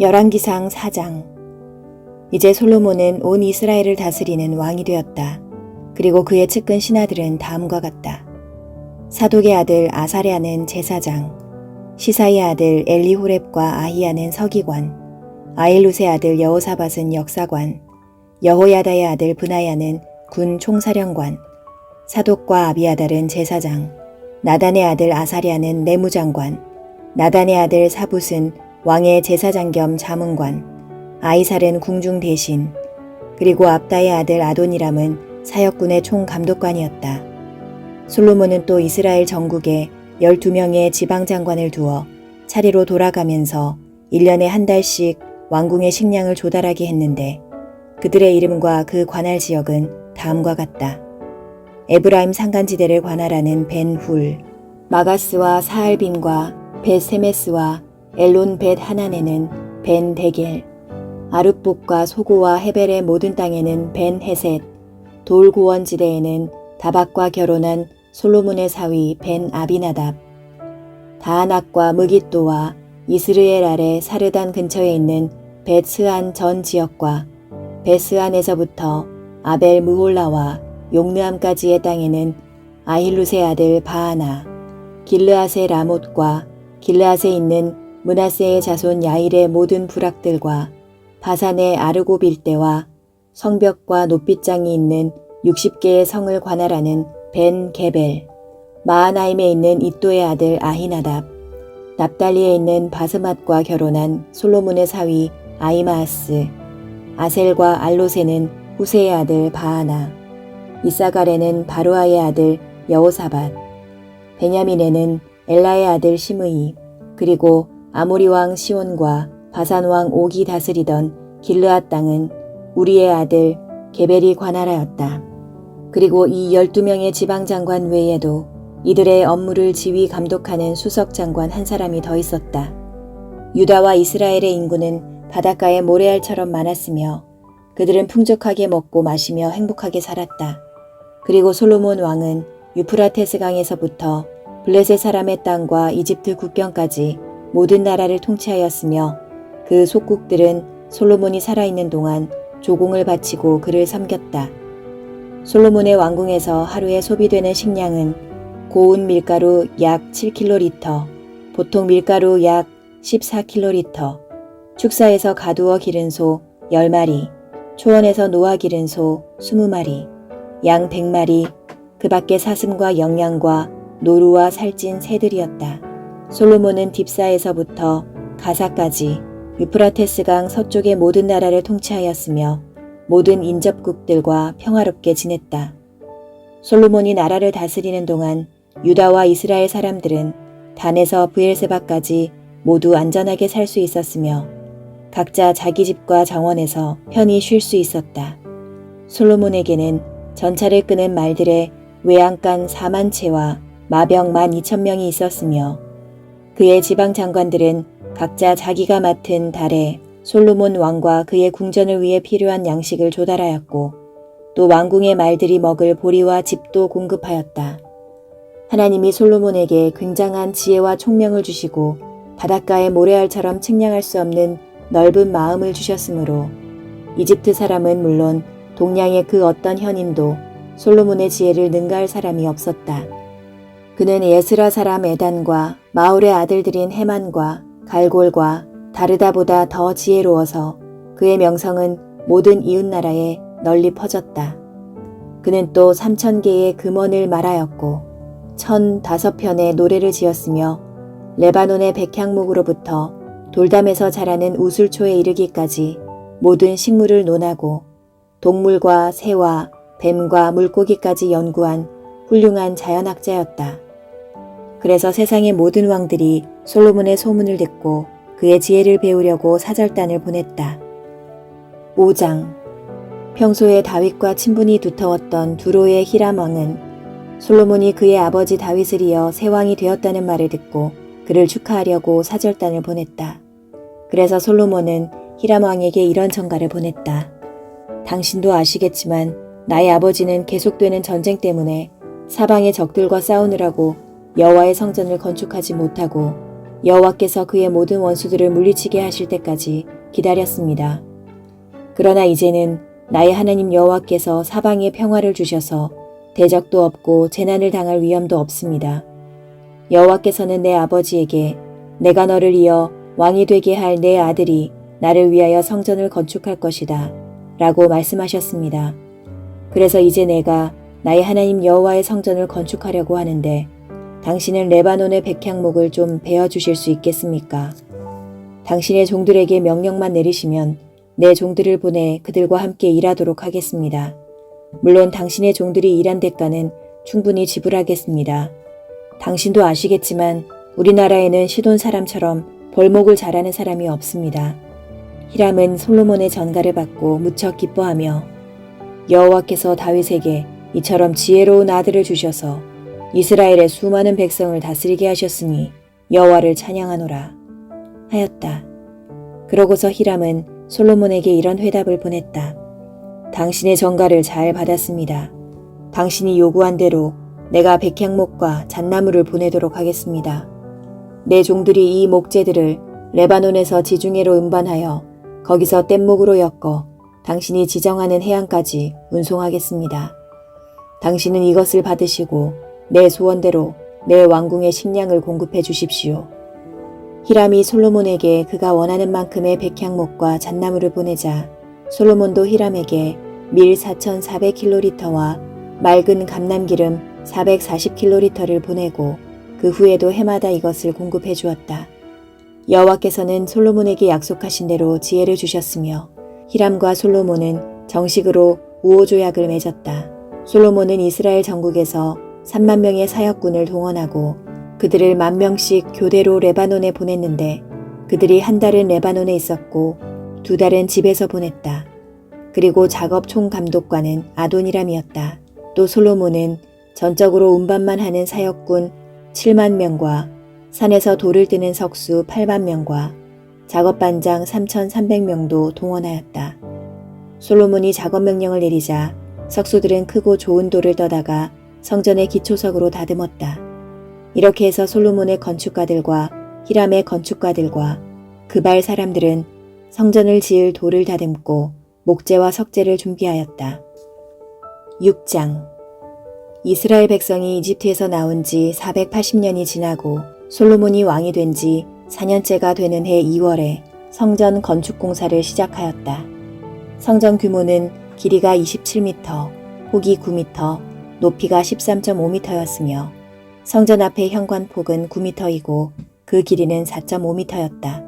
열왕기상 4장. 이제 솔로몬은 온 이스라엘을 다스리는 왕이 되었다. 그리고 그의 측근 신하들은 다음과 같다. 사독의 아들 아사랴는 제사장, 시사의 아들 엘리호렙과 아히야는 서기관, 아일룻의 아들 여호사밧은 역사관, 여호야다의 아들 브나야는 군 총사령관, 사독과 아비아달은 제사장, 나단의 아들 아사랴는 내무장관, 나단의 아들 사붓은 왕의 제사장 겸 자문관, 아이살은 궁중 대신, 그리고 압다의 아들 아도니람은 사역군의 총감독관이었다. 솔로몬은 또 이스라엘 전국에 12명의 지방장관을 두어 차례로 돌아가면서 1년에 한 달씩 왕궁의 식량을 조달하게 했는데 그들의 이름과 그 관할 지역은 다음과 같다. 에브라임 산간지대를 관할하는 벤훌, 마가스와 사알빔과 벳세메스와 엘론 벳 하난에는 벤 데겔, 아룻복과 소고와 헤벨의 모든 땅에는 벤 헤셋, 돌고원지대에는 다박과 결혼한 솔로몬의 사위 벤 아비나답, 다아낙과 무깃도와 이스르엘 아래 사르단 근처에 있는 벳스안 전 지역과 벳스안에서부터 아벨 무홀라와 용르암까지의 땅에는 아힐룻의 아들 바하나, 길르앗의 라못과 길르앗에 있는 므낫세의 자손 야일의 모든 부락들과 바산의 아르고 빌대와 성벽과 높빗장이 있는 60개의 성을 관할하는 벤 게벨, 마하나임에 있는 id도의 아들 아히나답, 납달리에 있는 바스맛과 결혼한 솔로몬의 사위 아히마아스, 아셀과 알롯에는 후세의 아들 바하나, 이사갈에는 바루아의 아들 여호사밧, 베냐민에는 엘라의 아들 시므이, 그리고 아모리 왕 시온과 바산 왕 옥이 다스리던 길르앗 땅은 우리의 아들 게벨이 관할하였다. 그리고 이 12명의 지방장관 외에도 이들의 업무를 지휘 감독하는 수석장관 한 사람이 더 있었다. 유다와 이스라엘의 인구는 바닷가의 모래알처럼 많았으며 그들은 풍족하게 먹고 마시며 행복하게 살았다. 그리고 솔로몬 왕은 유프라테스 강에서부터 블레셋 사람의 땅과 이집트 국경까지 모든 나라를 통치하였으며 그 속국들은 솔로몬이 살아있는 동안 조공을 바치고 그를 섬겼다. 솔로몬의 왕궁에서 하루에 소비되는 식량은 고운 밀가루 약 7kg, 보통 밀가루 약 14kg, 축사에서 가두어 기른 소 10마리, 초원에서 놓아 기른 소 20마리, 양 100마리, 그 밖에 사슴과 영양과 노루와 살찐 새들이었다. 솔로몬은 딥사에서부터 가사까지 유프라테스강 서쪽의 모든 나라를 통치하였으며 모든 인접국들과 평화롭게 지냈다. 솔로몬이 나라를 다스리는 동안 유다와 이스라엘 사람들은 단에서 브엘세바까지 모두 안전하게 살 수 있었으며 각자 자기 집과 정원에서 편히 쉴 수 있었다. 솔로몬에게는 전차를 끄는 말들의 외양간 4만 채와 마병 12,000명이 있었으며 그의 지방장관들은 각자 자기가 맡은 달에 솔로몬 왕과 그의 궁전을 위해 필요한 양식을 조달하였고 또 왕궁의 말들이 먹을 보리와 즙도 공급하였다. 하나님이 솔로몬에게 굉장한 지혜와 총명을 주시고 바닷가의 모래알처럼 측량할 수 없는 넓은 마음을 주셨으므로 이집트 사람은 물론 동양의 그 어떤 현인도 솔로몬의 지혜를 능가할 사람이 없었다. 그는 예스라 사람 에단과 마울의 아들들인 헤만과 갈골과 다르다보다 더 지혜로워서 그의 명성은 모든 이웃나라에 널리 퍼졌다. 그는 또 3,000개의 금원을 말하였고 1,005편의 노래를 지었으며 레바논의 백향목으로부터 돌담에서 자라는 우술초에 이르기까지 모든 식물을 논하고 동물과 새와 뱀과 물고기까지 연구한 훌륭한 자연학자였다. 그래서 세상의 모든 왕들이 솔로몬의 소문을 듣고 그의 지혜를 배우려고 사절단을 보냈다. 5장. 평소에 다윗과 친분이 두터웠던 두로의 히람 왕은 솔로몬이 그의 아버지 다윗을 이어 새 왕이 되었다는 말을 듣고 그를 축하하려고 사절단을 보냈다. 그래서 솔로몬은 히람 왕에게 이런 전가를 보냈다. 당신도 아시겠지만 나의 아버지는 계속되는 전쟁 때문에 사방의 적들과 싸우느라고 여호와의 성전을 건축하지 못하고 여호와께서 그의 모든 원수들을 물리치게 하실 때까지 기다렸습니다. 그러나 이제는 나의 하나님 여호와께서 사방에 평화를 주셔서 대적도 없고 재난을 당할 위험도 없습니다. 여호와께서는 내 아버지에게 내가 너를 이어 왕이 되게 할 내 아들이 나를 위하여 성전을 건축할 것이다 라고 말씀하셨습니다. 그래서 이제 내가 나의 하나님 여호와의 성전을 건축하려고 하는데 당신은 레바논의 백향목을 좀 베어주실 수 있겠습니까? 당신의 종들에게 명령만 내리시면 내 종들을 보내 그들과 함께 일하도록 하겠습니다. 물론 당신의 종들이 일한 대가는 충분히 지불하겠습니다. 당신도 아시겠지만 우리나라에는 시돈 사람처럼 벌목을 잘하는 사람이 없습니다. 히람은 솔로몬의 전가를 받고 무척 기뻐하며 여호와께서 다윗에게 이처럼 지혜로운 아들을 주셔서 이스라엘의 수많은 백성을 다스리게 하셨으니 여호와를 찬양하노라 하였다. 그러고서 히람은 솔로몬에게 이런 회답을 보냈다. 당신의 전가를 잘 받았습니다. 당신이 요구한 대로 내가 백향목과 잣나무를 보내도록 하겠습니다. 내 종들이 이 목재들을 레바논에서 지중해로 운반하여 거기서 뗏목으로 엮어 당신이 지정하는 해안까지 운송하겠습니다. 당신은 이것을 받으시고 내 소원대로 내 왕궁의 식량을 공급해 주십시오. 히람이 솔로몬에게 그가 원하는 만큼의 백향목과 잣나무를 보내자 솔로몬도 히람에게 밀 4,400킬로리터와 맑은 감람기름 440킬로리터를 보내고 그 후에도 해마다 이것을 공급해 주었다. 여호와께서는 솔로몬에게 약속하신 대로 지혜를 주셨으며 히람과 솔로몬은 정식으로 우호조약을 맺었다. 솔로몬은 이스라엘 전국에서 3만 명의 사역군을 동원하고 그들을 10,000명씩 교대로 레바논에 보냈는데 그들이 한 달은 레바논에 있었고 2달은 집에서 보냈다. 그리고 작업 총감독관은 아도니람이었다. 또 솔로몬은 전적으로 운반만 하는 사역군 7만 명과 산에서 돌을 뜨는 석수 8만 명과 작업반장 3,300명도 동원하였다. 솔로몬이 작업 명령을 내리자 석수들은 크고 좋은 돌을 떠다가 성전의 기초석으로 다듬었다. 이렇게 해서 솔로몬의 건축가들과 히람의 건축가들과 그발 사람들은 성전을 지을 돌을 다듬고 목재와 석재를 준비하였다. 6장 이스라엘 백성이 이집트에서 나온 지 480년이 지나고 솔로몬이 왕이 된 지 4년째가 되는 해 2월에 성전 건축 공사를 시작하였다. 성전 규모는 길이가 27m, 폭이 9m, 높이가 13.5m였으며 성전 앞의 현관폭은 9m이고 그 길이는 4.5m였다.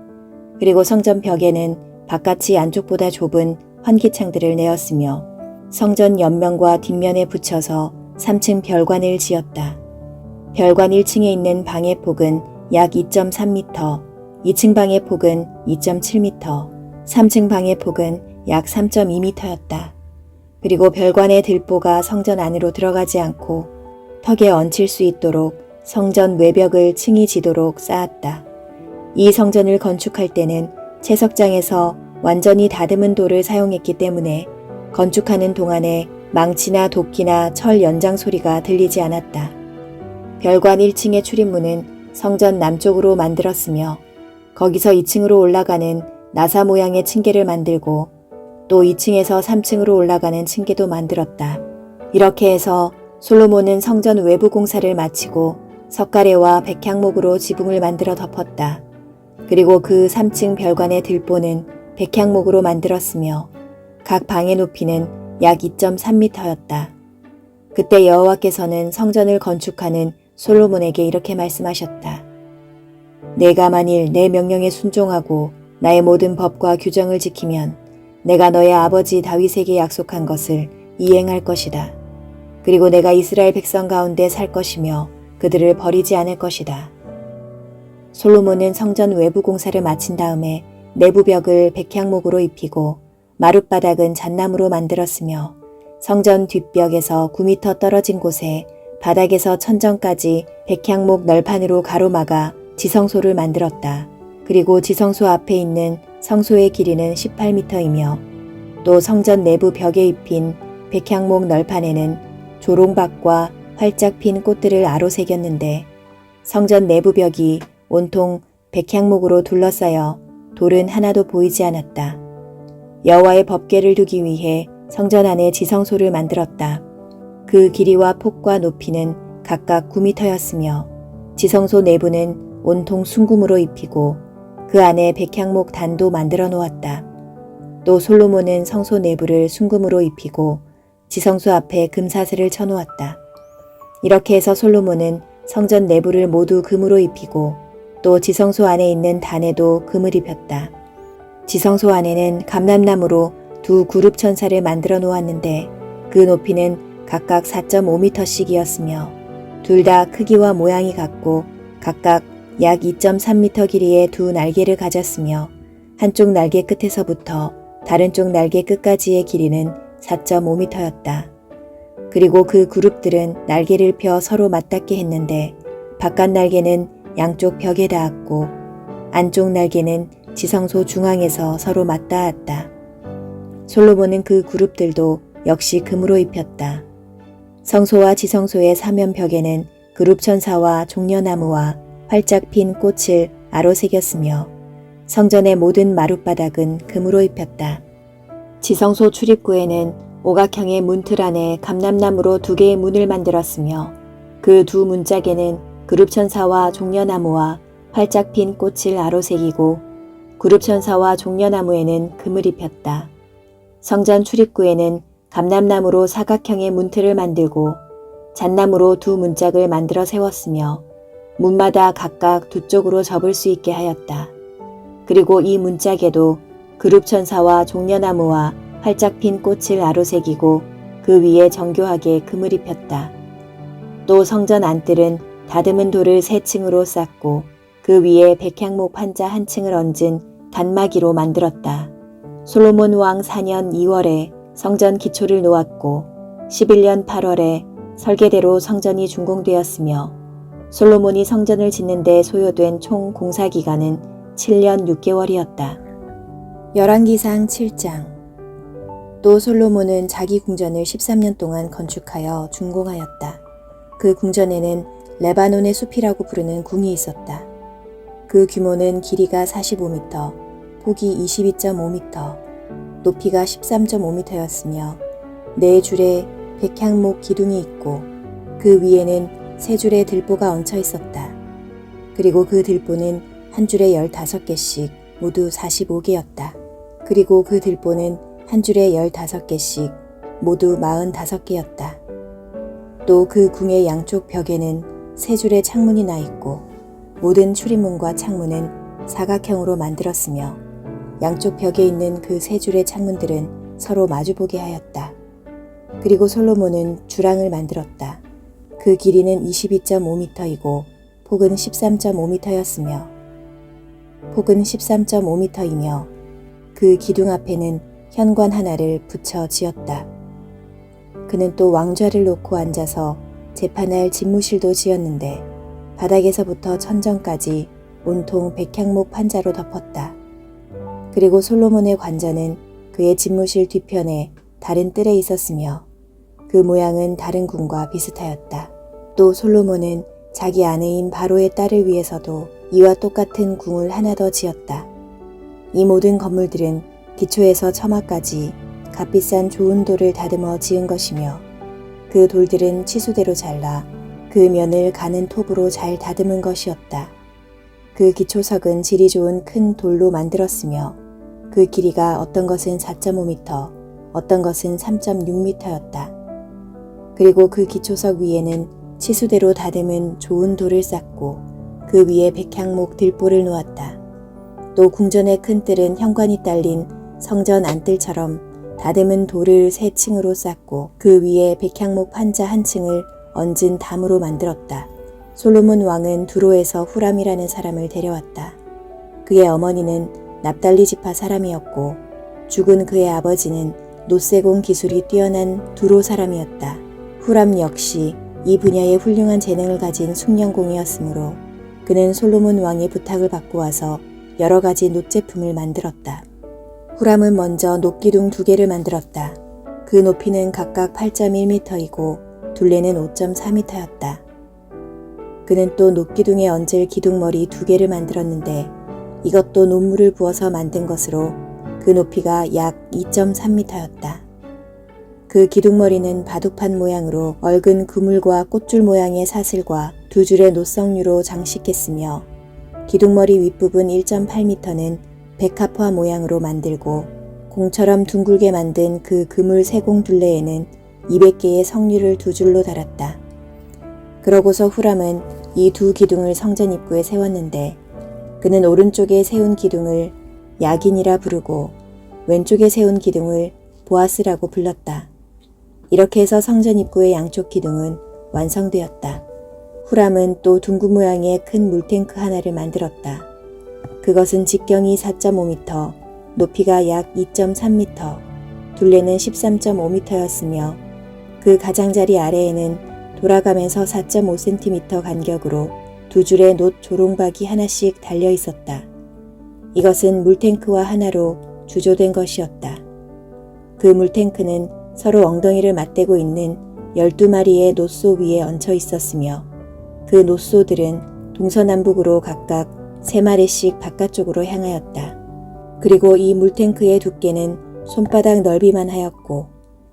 그리고 성전 벽에는 바깥이 안쪽보다 좁은 환기창들을 내었으며 성전 옆면과 뒷면에 붙여서 3층 별관을 지었다. 별관 1층에 있는 방의 폭은 약 2.3m, 2층 방의 폭은 2.7m, 3층 방의 폭은 약 3.2m였다. 그리고 별관의 들보가 성전 안으로 들어가지 않고 턱에 얹힐 수 있도록 성전 외벽을 층이 지도록 쌓았다. 이 성전을 건축할 때는 채석장에서 완전히 다듬은 돌을 사용했기 때문에 건축하는 동안에 망치나 도끼나 철 연장 소리가 들리지 않았다. 별관 1층의 출입문은 성전 남쪽으로 만들었으며 거기서 2층으로 올라가는 나사 모양의 층계를 만들고 또 2층에서 3층으로 올라가는 층계도 만들었다. 이렇게 해서 솔로몬은 성전 외부 공사를 마치고 석가래와 백향목으로 지붕을 만들어 덮었다. 그리고 그 3층 별관의 들보는 백향목으로 만들었으며 각 방의 높이는 약 2.3m였다. 그때 여호와께서는 성전을 건축하는 솔로몬에게 이렇게 말씀하셨다. 내가 만일 내 명령에 순종하고 나의 모든 법과 규정을 지키면 내가 너의 아버지 다윗에게 약속한 것을 이행할 것이다. 그리고 내가 이스라엘 백성 가운데 살 것이며 그들을 버리지 않을 것이다. 솔로몬은 성전 외부 공사를 마친 다음에 내부 벽을 백향목으로 입히고 마룻바닥은 잣나무로 만들었으며 성전 뒷벽에서 9m 떨어진 곳에 바닥에서 천정까지 백향목 널판으로 가로막아 지성소를 만들었다. 그리고 지성소 앞에 있는 성소의 길이는 18m이며 또 성전 내부 벽에 입힌 백향목 널판에는 조롱박과 활짝 핀 꽃들을 아로 새겼는데 성전 내부 벽이 온통 백향목으로 둘러싸여 돌은 하나도 보이지 않았다. 여호와의 법궤를 두기 위해 성전 안에 지성소를 만들었다. 그 길이와 폭과 높이는 각각 9m였으며 지성소 내부는 온통 순금으로 입히고 그 안에 백향목 단도 만들어 놓았다. 또 솔로몬은 성소 내부를 순금으로 입히고 지성소 앞에 금사슬을 쳐놓았다. 이렇게 해서 솔로몬은 성전 내부를 모두 금으로 입히고 또 지성소 안에 있는 단에도 금을 입혔다. 지성소 안에는 감람나무로 두 그룹 천사를 만들어 놓았는데 그 높이는 각각 4.5m씩이었으며 둘 다 크기와 모양이 같고 각각 약 2.3m 길이의 두 날개를 가졌으며 한쪽 날개 끝에서부터 다른 쪽 날개 끝까지의 길이는 4.5m였다. 그리고 그 그룹들은 날개를 펴 서로 맞닿게 했는데 바깥 날개는 양쪽 벽에 닿았고 안쪽 날개는 지성소 중앙에서 서로 맞닿았다. 솔로몬은 그 그룹들도 역시 금으로 입혔다. 성소와 지성소의 사면벽에는 그룹 천사와 종려나무와 활짝 핀 꽃을 아로새겼으며 성전의 모든 마룻바닥은 금으로 입혔다. 지성소 출입구에는 오각형의 문틀 안에 감람나무로 2개의 문을 만들었으며 그 두 문짝에는 그룹 천사와 종려나무와 활짝 핀 꽃을 아로새기고 그룹 천사와 종려나무에는 금을 입혔다. 성전 출입구에는 감람나무로 사각형의 문틀을 만들고 잣나무로 두 문짝을 만들어 세웠으며 문마다 각각 두 쪽으로 접을 수 있게 하였다. 그리고 이 문짝에도 그룹 천사와 종려나무와 활짝 핀 꽃을 아로새기고 그 위에 정교하게 금을 입혔다. 또 성전 안뜰은 다듬은 돌을 3층으로 쌓고 그 위에 백향목 판자 1층을 얹은 단마기로 만들었다. 솔로몬 왕 4년 2월에 성전 기초를 놓았고 11년 8월에 설계대로 성전이 준공되었으며 솔로몬이 성전을 짓는 데 소요된 총 공사기간은 7년 6개월이었다. 열왕기상 7장. 또 솔로몬은 자기 궁전을 13년 동안 건축하여 준공하였다. 그 궁전에는 레바논의 숲이라고 부르는 궁이 있었다. 그 규모는 길이가 45m, 폭이 22.5m, 높이가 13.5m였으며 4줄에 백향목 기둥이 있고 그 위에는 3줄의 들보가 얹혀 있었다. 그리고 그 들보는 한 줄에 15개씩 모두 45개였다. 그리고 그 들보는 한 줄에 15개씩 모두 45개였다. 또 그 궁의 양쪽 벽에는 3줄의 창문이 나 있고 모든 출입문과 창문은 사각형으로 만들었으며 양쪽 벽에 있는 그 3줄의 창문들은 서로 마주보게 하였다. 그리고 솔로몬은 주랑을 만들었다. 그 길이는 22.5m이고 폭은 13.5m였으며 그 기둥 앞에는 현관 하나를 붙여 지었다. 그는 또 왕좌를 놓고 앉아서 재판할 집무실도 지었는데 바닥에서부터 천정까지 온통 백향목 판자로 덮었다. 그리고 솔로몬의 관자는 그의 집무실 뒤편에 다른 뜰에 있었으며 그 모양은 다른 궁과 비슷하였다. 또 솔로몬은 자기 아내인 바로의 딸을 위해서도 이와 똑같은 궁을 하나 더 지었다. 이 모든 건물들은 기초에서 처마까지 값비싼 좋은 돌을 다듬어 지은 것이며 그 돌들은 치수대로 잘라 그 면을 가는 톱으로 잘 다듬은 것이었다. 그 기초석은 질이 좋은 큰 돌로 만들었으며 그 길이가 어떤 것은 4.5m, 어떤 것은 3.6m였다. 그리고 그 기초석 위에는 치수대로 다듬은 좋은 돌을 쌓고 그 위에 백향목 들보를 놓았다. 또 궁전의 큰 뜰은 현관이 딸린 성전 안뜰처럼 다듬은 돌을 3층으로 쌓고 그 위에 백향목 판자 1층을 얹은 담으로 만들었다. 솔로몬 왕은 두로에서 후람이라는 사람을 데려왔다. 그의 어머니는 납달리 지파 사람이었고 죽은 그의 아버지는 노세공 기술이 뛰어난 두로 사람이었다. 후람 역시 이 분야에 훌륭한 재능을 가진 숭령공이었으므로 그는 솔로몬 왕의 부탁을 받고 와서 여러 가지 놋제품을 만들었다. 후람은 먼저 놋기둥 2개를 만들었다. 그 높이는 각각 8.1m이고 둘레는 5.4m였다. 그는 또 높기둥에 얹을 기둥머리 2개를 만들었는데 이것도 녹물을 부어서 만든 것으로 그 높이가 약 2.3m였다. 그 기둥머리는 바둑판 모양으로 얽은 그물과 꽃줄 모양의 사슬과 2줄의 노석류로 장식했으며 기둥머리 윗부분 1.8m는 백합화 모양으로 만들고 공처럼 둥글게 만든 그 그물 세공 둘레에는 200개의 석류를 2줄로 달았다. 그러고서 후람은 이 2 기둥을 성전 입구에 세웠는데 그는 오른쪽에 세운 기둥을 야긴이라 부르고 왼쪽에 세운 기둥을 보아스라고 불렀다. 이렇게 해서 성전 입구의 양쪽 기둥은 완성되었다. 후람은 또 둥근 모양의 큰 물탱크 하나를 만들었다. 그것은 직경이 4.5m, 높이가 약 2.3m, 둘레는 13.5m였으며 그 가장자리 아래에는 돌아가면서 4.5cm 간격으로 2줄의 놋 조롱박이 하나씩 달려 있었다. 이것은 물탱크와 하나로 주조된 것이었다. 그 물탱크는 서로 엉덩이를 맞대고 있는 12마리의 놋소 위에 얹혀 있었으며 그 놋소들은 동서남북으로 각각 3마리씩 바깥쪽으로 향하였다. 그리고 이 물탱크의 두께는 손바닥 넓이만 하였고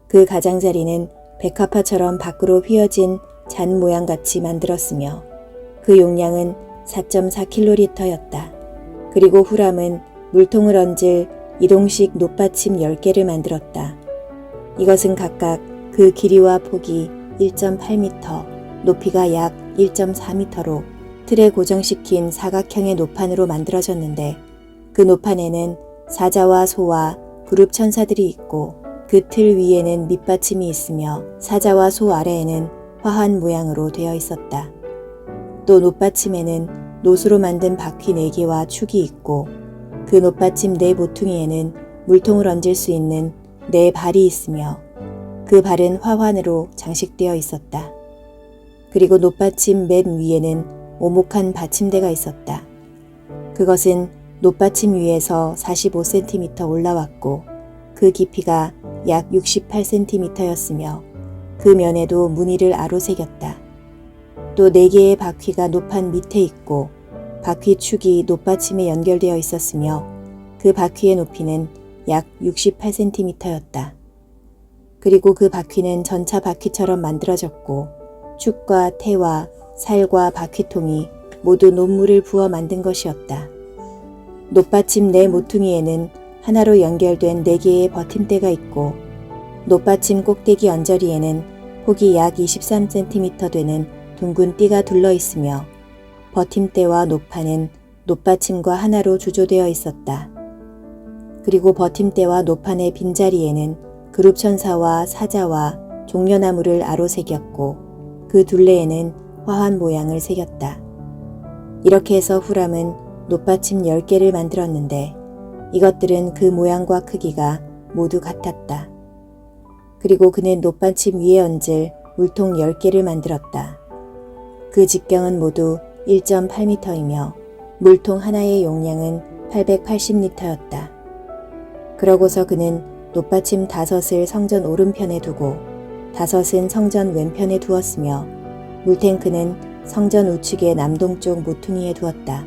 그 가장자리는 백합화처럼 밖으로 휘어진 잔 모양같이 만들었으며 그 용량은 4.4kg였다. 그리고 후람은 물통을 얹을 이동식 놋받침 10개를 만들었다. 이것은 각각 그 길이와 폭이 1.8m, 높이가 약 1.4m로 틀에 고정시킨 사각형의 노판으로 만들어졌는데 그 노판에는 사자와 소와 그룹 천사들이 있고 그 틀 위에는 밑받침이 있으며 사자와 소 아래에는 화환 모양으로 되어 있었다. 또 놋받침에는 놋으로 만든 바퀴 4개와 축이 있고 그 놋받침 4모퉁이에는 물통을 얹을 수 있는 4발이 있으며 그 발은 화환으로 장식되어 있었다. 그리고 놋받침 맨 위에는 오목한 받침대가 있었다. 그것은 놋받침 위에서 45cm 올라왔고 그 깊이가 약 68cm였으며 그 면에도 무늬를 아로새겼다. 또 4개의 바퀴가 노판 밑에 있고 바퀴 축이 놋받침에 연결되어 있었으며 그 바퀴의 높이는 약 68cm였다. 그리고 그 바퀴는 전차 바퀴처럼 만들어졌고 축과 태와 살과 바퀴통이 모두 놋물을 부어 만든 것이었다. 놋받침 4모퉁이에는 하나로 연결된 4개의 버팀대가 있고 놋받침 꼭대기 언저리에는 폭이 약 23cm 되는 둥근 띠가 둘러 있으며 버팀대와 노판은 놋받침과 하나로 주조되어 있었다. 그리고 버팀대와 노판의 빈자리에는 그룹천사와 사자와 종려나무를 아로새겼고 그 둘레에는 화환 모양을 새겼다. 이렇게 해서 후람은 놋받침 10개를 만들었는데 이것들은 그 모양과 크기가 모두 같았다. 그리고 그는 놋받침 위에 얹을 물통 10개를 만들었다. 그 직경은 모두 1.8m이며 물통 하나의 용량은 880리터였다. 그러고서 그는 놋받침 5을 성전 오른편에 두고 5은 성전 왼편에 두었으며 물탱크는 성전 우측의 남동쪽 모퉁이에 두었다.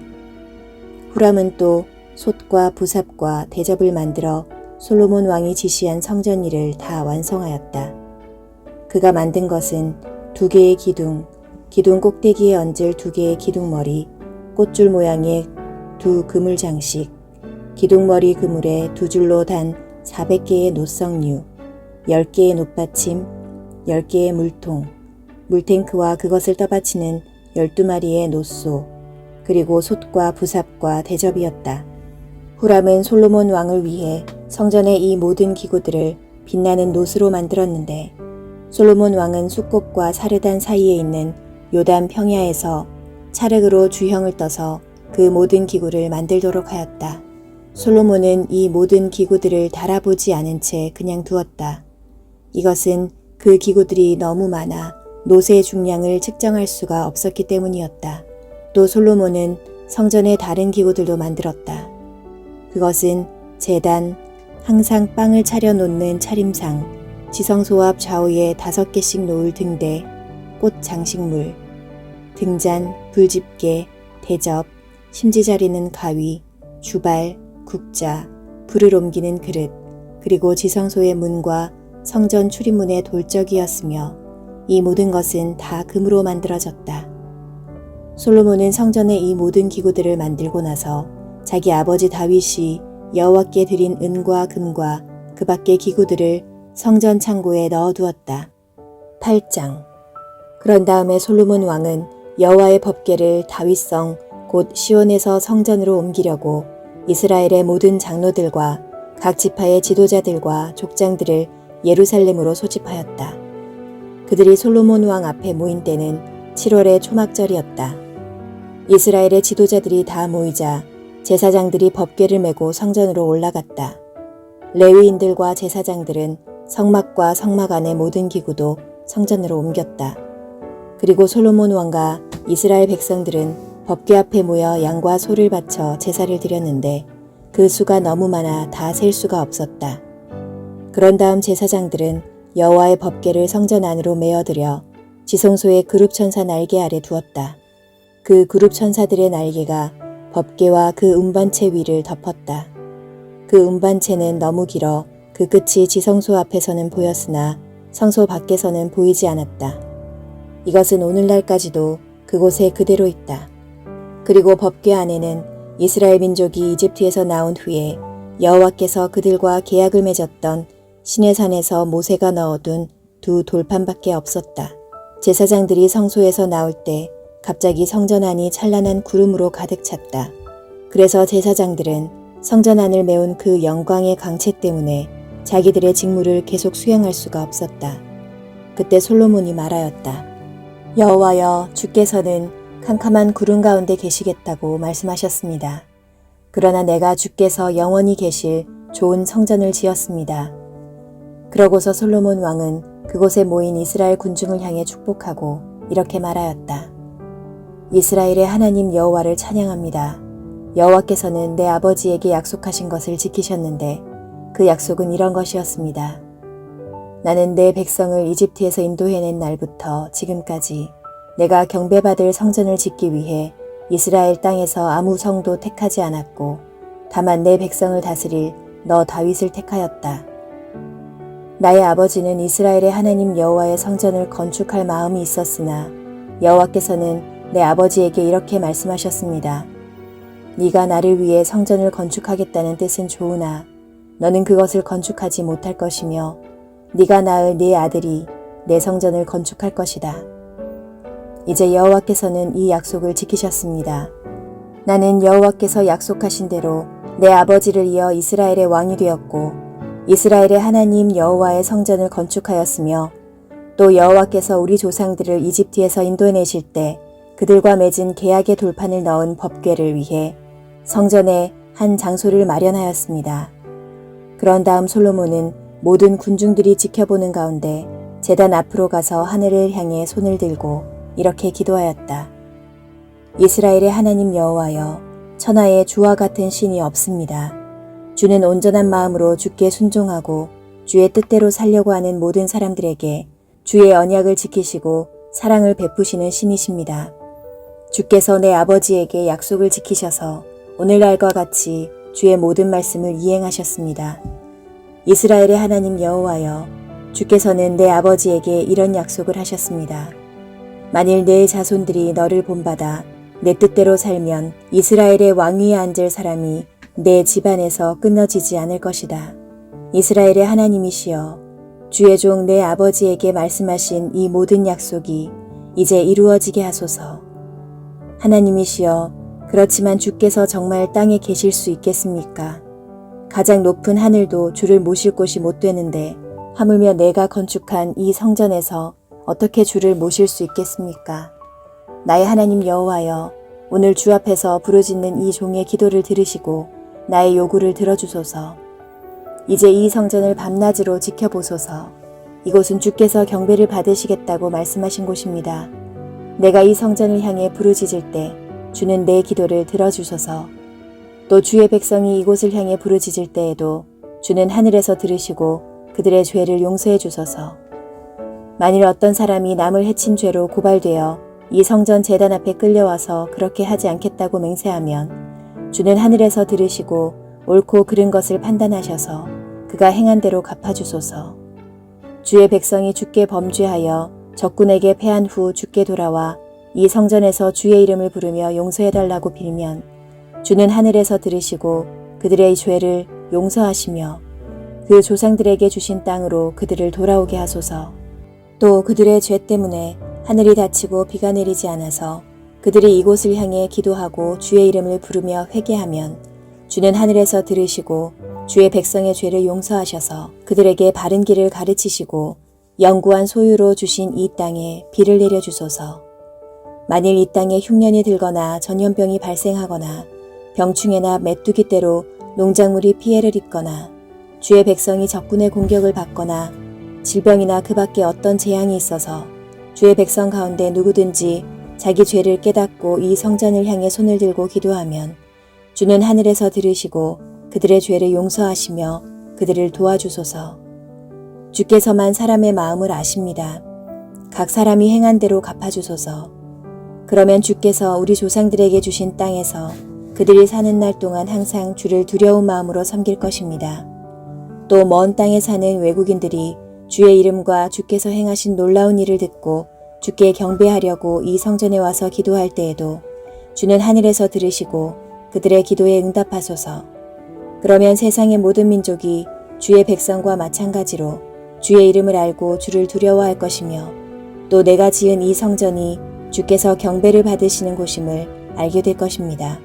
후람은 또 솥과 부삽과 대접을 만들어 솔로몬 왕이 지시한 성전 일을 다 완성하였다. 그가 만든 것은 2개의 기둥, 기둥 꼭대기에 얹을 2개의 기둥머리, 꽃줄 모양의 2 그물 장식, 기둥머리 그물에 2줄로 단 400개의 놋석류, 10개의 놋받침, 10개의 물통, 물탱크와 그것을 떠받치는 12마리의 놋소, 그리고 솥과 부삽과 대접이었다. 후람은 솔로몬 왕을 위해 성전의 이 모든 기구들을 빛나는 놋으로 만들었는데 솔로몬 왕은 숫kop과 사르단 사이에 있는 요단 평야에서 찰흙으로 주형을 떠서 그 모든 기구를 만들도록 하였다. 솔로몬은 이 모든 기구들을 달아보지 않은 채 그냥 두었다. 이것은 그 기구들이 너무 많아 놋의 중량을 측정할 수가 없었기 때문이었다. 또 솔로몬은 성전의 다른 기구들도 만들었다. 그것은 제단, 항상 빵을 차려 놓는 차림상, 지성소 앞 좌우에 5개씩 놓을 등대, 꽃 장식물, 등잔, 불집게, 대접, 심지 자리는 가위, 주발, 국자, 불을 옮기는 그릇, 그리고 지성소의 문과 성전 출입문의 돌적이었으며 이 모든 것은 다 금으로 만들어졌다. 솔로몬은 성전의 이 모든 기구들을 만들고 나서 자기 아버지 다윗이 여호와께 드린 은과 금과 그 밖의 기구들을 성전 창고에 넣어두었다. 8장. 그런 다음에 솔로몬 왕은 여호와의 법궤를 다윗성 곧 시온에서 성전으로 옮기려고 이스라엘의 모든 장로들과 각 지파의 지도자들과 족장들을 예루살렘으로 소집하였다. 그들이 솔로몬 왕 앞에 모인 때는 7월의 초막절이었다. 이스라엘의 지도자들이 다 모이자 제사장들이 법궤를 메고 성전으로 올라갔다. 레위인들과 제사장들은 성막과 성막 안의 모든 기구도 성전으로 옮겼다. 그리고 솔로몬 왕과 이스라엘 백성들은 법궤 앞에 모여 양과 소를 바쳐 제사를 드렸는데 그 수가 너무 많아 다 셀 수가 없었다. 그런 다음 제사장들은 여호와의 법궤를 성전 안으로 메어들여 지성소의 그룹 천사 날개 아래 두었다. 그 그룹 천사들의 날개가 법궤와 그 운반체 위를 덮었다. 그 운반체는 너무 길어 그 끝이 지성소 앞에서는 보였으나 성소 밖에서는 보이지 않았다. 이것은 오늘날까지도 그곳에 그대로 있다. 그리고 법궤 안에는 이스라엘 민족이 이집트에서 나온 후에 여호와께서 그들과 계약을 맺었던 시내산에서 모세가 넣어둔 두 돌판밖에 없었다. 제사장들이 성소에서 나올 때 갑자기 성전 안이 찬란한 구름으로 가득 찼다. 그래서 제사장들은 성전 안을 메운 그 영광의 강체 때문에 자기들의 직무를 계속 수행할 수가 없었다. 그때 솔로몬이 말하였다. 여호와여, 주께서는 캄캄한 구름 가운데 계시겠다고 말씀하셨습니다. 그러나 내가 주께서 영원히 계실 좋은 성전을 지었습니다. 그러고서 솔로몬 왕은 그곳에 모인 이스라엘 군중을 향해 축복하고 이렇게 말하였다. 이스라엘의 하나님 여호와를 찬양합니다. 여호와께서는 내 아버지에게 약속하신 것을 지키셨는데 그 약속은 이런 것이었습니다. 나는 내 백성을 이집트에서 인도해낸 날부터 지금까지 내가 경배받을 성전을 짓기 위해 이스라엘 땅에서 아무 성도 택하지 않았고 다만 내 백성을 다스릴 너 다윗을 택하였다. 나의 아버지는 이스라엘의 하나님 여호와의 성전을 건축할 마음이 있었으나 여호와께서는 내 아버지에게 이렇게 말씀하셨습니다. 네가 나를 위해 성전을 건축하겠다는 뜻은 좋으나 너는 그것을 건축하지 못할 것이며 네가 낳을 네 아들이 내 성전을 건축할 것이다. 이제 여호와께서는 이 약속을 지키셨습니다. 나는 여호와께서 약속하신 대로 내 아버지를 이어 이스라엘의 왕이 되었고 이스라엘의 하나님 여호와의 성전을 건축하였으며 또 여호와께서 우리 조상들을 이집트에서 인도해내실 때 그들과 맺은 계약의 돌판을 넣은 법궤를 위해 성전에 한 장소를 마련하였습니다. 그런 다음 솔로몬은 모든 군중들이 지켜보는 가운데 제단 앞으로 가서 하늘을 향해 손을 들고 이렇게 기도하였다. 이스라엘의 하나님 여호와여, 천하에 주와 같은 신이 없습니다. 주는 온전한 마음으로 주께 순종하고 주의 뜻대로 살려고 하는 모든 사람들에게 주의 언약을 지키시고 사랑을 베푸시는 신이십니다. 주께서 내 아버지에게 약속을 지키셔서 오늘날과 같이 주의 모든 말씀을 이행하셨습니다. 이스라엘의 하나님 여호와여, 주께서는 내 아버지에게 이런 약속을 하셨습니다. 만일 내 자손들이 너를 본받아 내 뜻대로 살면 이스라엘의 왕위에 앉을 사람이 내 집안에서 끊어지지 않을 것이다. 이스라엘의 하나님이시여, 주의 종 내 아버지에게 말씀하신 이 모든 약속이 이제 이루어지게 하소서. 하나님이시여, 그렇지만 주께서 정말 땅에 계실 수 있겠습니까? 가장 높은 하늘도 주를 모실 곳이 못 되는데 하물며 내가 건축한 이 성전에서 어떻게 주를 모실 수 있겠습니까? 나의 하나님 여호와여, 오늘 주 앞에서 부르짖는 이 종의 기도를 들으시고 나의 요구를 들어주소서. 이제 이 성전을 밤낮으로 지켜보소서. 이곳은 주께서 경배를 받으시겠다고 말씀하신 곳입니다. 내가 이 성전을 향해 부르짖을 때 주는 내 기도를 들어주소서. 또 주의 백성이 이곳을 향해 부르짖을 때에도 주는 하늘에서 들으시고 그들의 죄를 용서해 주소서. 만일 어떤 사람이 남을 해친 죄로 고발되어 이 성전 제단 앞에 끌려와서 그렇게 하지 않겠다고 맹세하면 주는 하늘에서 들으시고 옳고 그른 것을 판단하셔서 그가 행한 대로 갚아주소서. 주의 백성이 주께 범죄하여 적군에게 패한 후 주께 돌아와 이 성전에서 주의 이름을 부르며 용서해달라고 빌면 주는 하늘에서 들으시고 그들의 죄를 용서하시며 그 조상들에게 주신 땅으로 그들을 돌아오게 하소서. 또 그들의 죄 때문에 하늘이 닫히고 비가 내리지 않아서 그들이 이곳을 향해 기도하고 주의 이름을 부르며 회개하면 주는 하늘에서 들으시고 주의 백성의 죄를 용서하셔서 그들에게 바른 길을 가르치시고 영구한 소유로 주신 이 땅에 비를 내려주소서. 만일 이 땅에 흉년이 들거나 전염병이 발생하거나 병충해나 메뚜기 떼로 농작물이 피해를 입거나 주의 백성이 적군의 공격을 받거나 질병이나 그 밖에 어떤 재앙이 있어서 주의 백성 가운데 누구든지 자기 죄를 깨닫고 이 성전을 향해 손을 들고 기도하면 주는 하늘에서 들으시고 그들의 죄를 용서하시며 그들을 도와주소서. 주께서만 사람의 마음을 아십니다. 각 사람이 행한 대로 갚아주소서. 그러면 주께서 우리 조상들에게 주신 땅에서 그들이 사는 날 동안 항상 주를 두려운 마음으로 섬길 것입니다. 또 먼 땅에 사는 외국인들이 주의 이름과 주께서 행하신 놀라운 일을 듣고 주께 경배하려고 이 성전에 와서 기도할 때에도 주는 하늘에서 들으시고 그들의 기도에 응답하소서. 그러면 세상의 모든 민족이 주의 백성과 마찬가지로 주의 이름을 알고 주를 두려워할 것이며 또 내가 지은 이 성전이 주께서 경배를 받으시는 곳임을 알게 될 것입니다.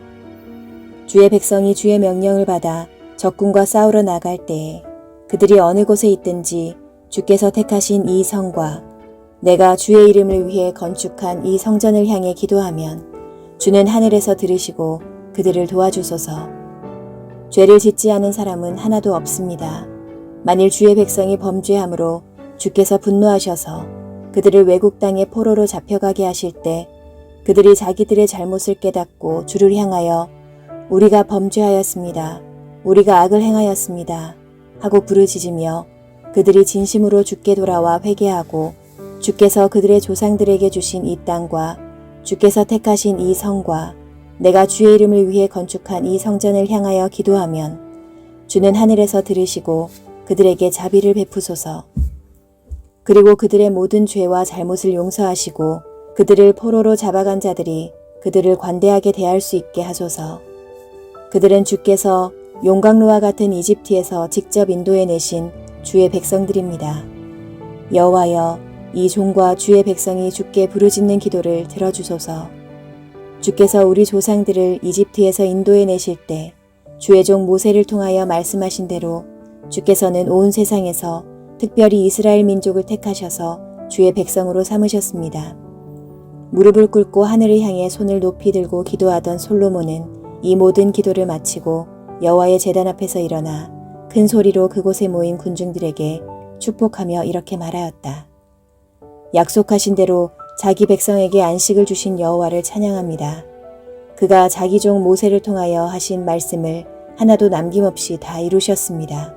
주의 백성이 주의 명령을 받아 적군과 싸우러 나갈 때에 그들이 어느 곳에 있든지 주께서 택하신 이 성과 내가 주의 이름을 위해 건축한 이 성전을 향해 기도하면 주는 하늘에서 들으시고 그들을 도와주소서. 죄를 짓지 않은 사람은 하나도 없습니다. 만일 주의 백성이 범죄함으로 주께서 분노하셔서 그들을 외국 땅에 포로로 잡혀가게 하실 때 그들이 자기들의 잘못을 깨닫고 주를 향하여 우리가 범죄하였습니다. 우리가 악을 행하였습니다. 하고 부르짖으며 그들이 진심으로 주께 돌아와 회개하고 주께서 그들의 조상들에게 주신 이 땅과 주께서 택하신 이 성과 내가 주의 이름을 위해 건축한 이 성전을 향하여 기도하면 주는 하늘에서 들으시고 그들에게 자비를 베푸소서. 그리고 그들의 모든 죄와 잘못을 용서하시고 그들을 포로로 잡아간 자들이 그들을 관대하게 대할 수 있게 하소서. 그들은 주께서 용광로와 같은 이집트에서 직접 인도해내신 주의 백성들입니다. 여호와여, 이 종과 주의 백성이 주께 부르짖는 기도를 들어주소서. 주께서 우리 조상들을 이집트에서 인도해내실 때 주의 종 모세를 통하여 말씀하신 대로 주께서는 온 세상에서 특별히 이스라엘 민족을 택하셔서 주의 백성으로 삼으셨습니다. 무릎을 꿇고 하늘을 향해 손을 높이 들고 기도하던 솔로몬은 이 모든 기도를 마치고 여호와의 제단 앞에서 일어나 큰 소리로 그곳에 모인 군중들에게 축복하며 이렇게 말하였다. 약속하신 대로 자기 백성에게 안식을 주신 여호와를 찬양합니다. 그가 자기 종 모세를 통하여 하신 말씀을 하나도 남김없이 다 이루셨습니다.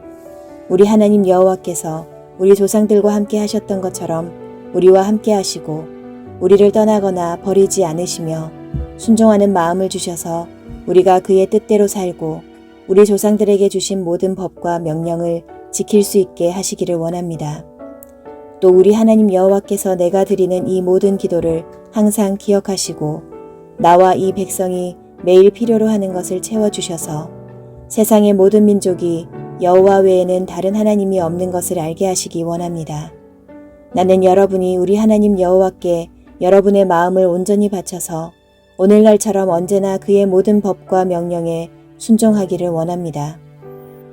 우리 하나님 여호와께서 우리 조상들과 함께 하셨던 것처럼 우리와 함께 하시고 우리를 떠나거나 버리지 않으시며 순종하는 마음을 주셔서 우리가 그의 뜻대로 살고 우리 조상들에게 주신 모든 법과 명령을 지킬 수 있게 하시기를 원합니다. 또 우리 하나님 여호와께서 내가 드리는 이 모든 기도를 항상 기억하시고 나와 이 백성이 매일 필요로 하는 것을 채워주셔서 세상의 모든 민족이 여호와 외에는 다른 하나님이 없는 것을 알게 하시기 원합니다. 나는 여러분이 우리 하나님 여호와께 여러분의 마음을 온전히 바쳐서 오늘날처럼 언제나 그의 모든 법과 명령에 순종하기를 원합니다.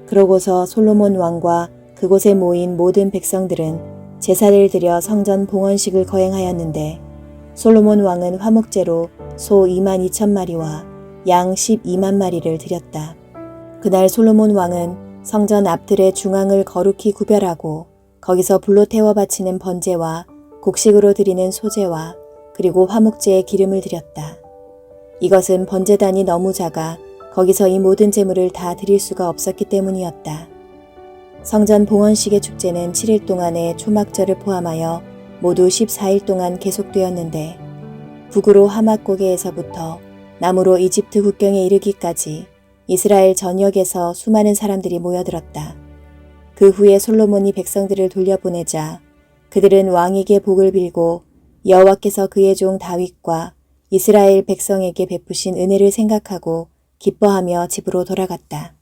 그러고서 솔로몬 왕과 그곳에 모인 모든 백성들은 제사를 드려 성전 봉헌식을 거행하였는데 솔로몬 왕은 화목제로 소 22,000마리와 양 12만 마리를 드렸다. 그날 솔로몬 왕은 성전 앞들의 중앙을 거룩히 구별하고 거기서 불로 태워 바치는 번제와 곡식으로 드리는 소제와 그리고 화목제에 기름을 드렸다. 이것은 번제단이 너무 작아 거기서 이 모든 제물을 다 드릴 수가 없었기 때문이었다. 성전 봉헌식의 축제는 7일 동안의 초막절을 포함하여 모두 14일 동안 계속되었는데 북으로 하맛고개에서부터 남으로 이집트 국경에 이르기까지 이스라엘 전역에서 수많은 사람들이 모여들었다. 그 후에 솔로몬이 백성들을 돌려보내자 그들은 왕에게 복을 빌고 여호와께서 그의 종 다윗과 이스라엘 백성에게 베푸신 은혜를 생각하고 기뻐하며 집으로 돌아갔다.